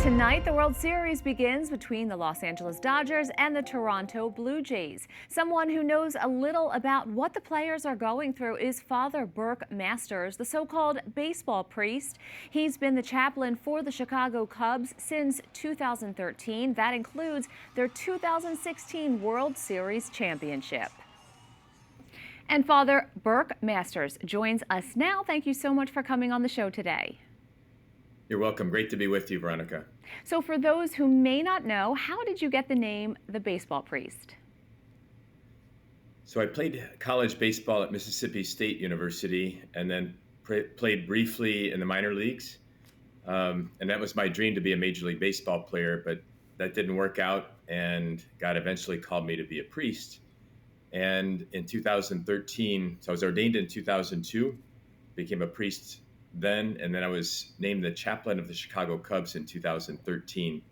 Tonight, the World Series begins between the Los Angeles Dodgers and the Toronto Blue Jays. Someone who knows a little about what the players are going through is Father Burke Masters, the so-called baseball priest. He's been the chaplain for the Chicago Cubs since 2013. That includes their 2016 World Series championship. And Father Burke Masters joins us now. Thank you so much for coming on the show today. You're welcome. Great to be with you, Veronica. So for those who may not know, how did you get the name the baseball priest? So I played college baseball at Mississippi State University and then played briefly in the minor leagues. And that was my dream, to be a Major League Baseball player, but that didn't work out, and God eventually called me to be a priest. And in 2013, so I was ordained in 2002, became a priest then, and then I was named the chaplain of the Chicago Cubs in 2013.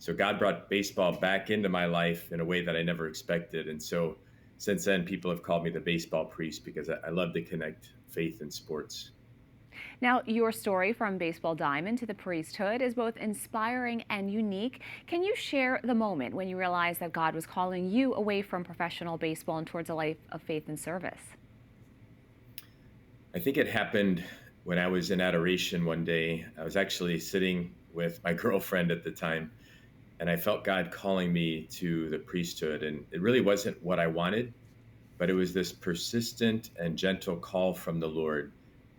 So God brought baseball back into my life in a way that I never expected. And so since then, people have called me the baseball priest because I love to connect faith and sports. Now, your story from baseball diamond to the priesthood is both inspiring and unique. Can you share the moment when you realized that God was calling you away from professional baseball and towards a life of faith and service? I think it happened when I was in adoration one day. I was actually sitting with my girlfriend at the time, and I felt God calling me to the priesthood. And it really wasn't what I wanted, but it was this persistent and gentle call from the Lord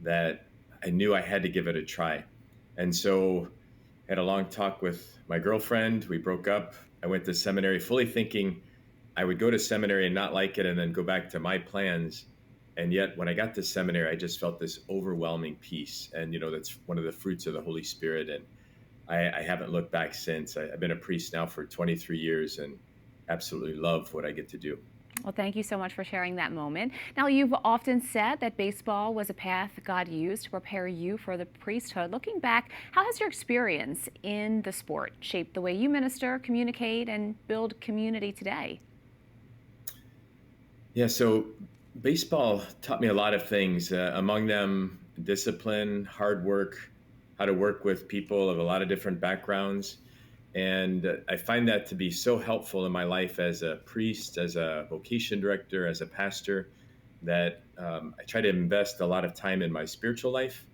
that I knew I had to give it a try. And so I had a long talk with my girlfriend. We broke up. I went to seminary fully thinking I would go to seminary and not like it and then go back to my plans. And yet when I got to seminary, I just felt this overwhelming peace. And, that's one of the fruits of the Holy Spirit. And I haven't looked back since. I've been a priest now for 23 years and absolutely love what I get to do. Well, thank you so much for sharing that moment. Now, you've often said that baseball was a path God used to prepare you for the priesthood. Looking back, how has your experience in the sport shaped the way you minister, communicate, and build community today? Yeah, so baseball taught me a lot of things, among them discipline, hard work, how to work with people of a lot of different backgrounds. And I find that to be so helpful in my life as a priest, as a vocation director, as a pastor, that I try to invest a lot of time in my spiritual life.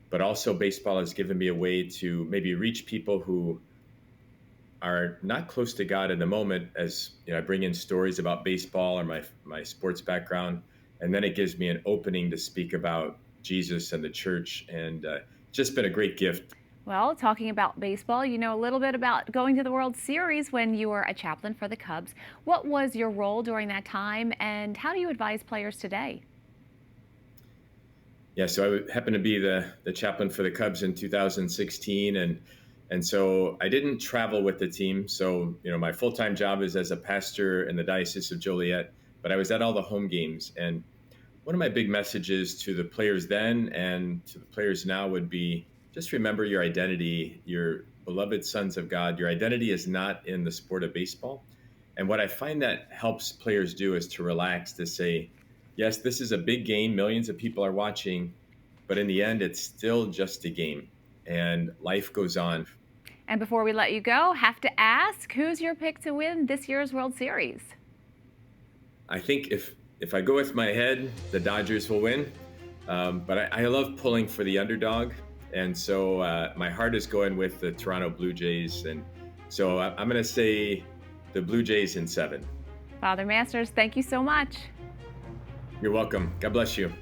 But also baseball has given me a way to maybe reach people who are not close to God in the moment, as I bring in stories about baseball or my sports background. And then it gives me an opening to speak about Jesus and the church. And just been a great gift. Well, talking about baseball, you know a little bit about going to the World Series when you were a chaplain for the Cubs. What was your role during that time, and how do you advise players today? Yeah, so I happened to be the chaplain for the Cubs in 2016, and so I didn't travel with the team. So my full-time job is as a pastor in the Diocese of Joliet, but I was at all the home games. And one of my big messages to the players then and to the players now would be, just remember your identity, your beloved sons of God. Your identity is not in the sport of baseball. And what I find that helps players do is to relax, to say, yes, this is a big game. Millions of people are watching, but in the end, it's still just a game and life goes on. And before we let you go, have to ask, who's your pick to win this year's World Series? I think if I go with my head, the Dodgers will win. But I love pulling for the underdog. And so my heart is going with the Toronto Blue Jays. And so I'm going to say the Blue Jays in 7. Father Masters, thank you so much. You're welcome. God bless you.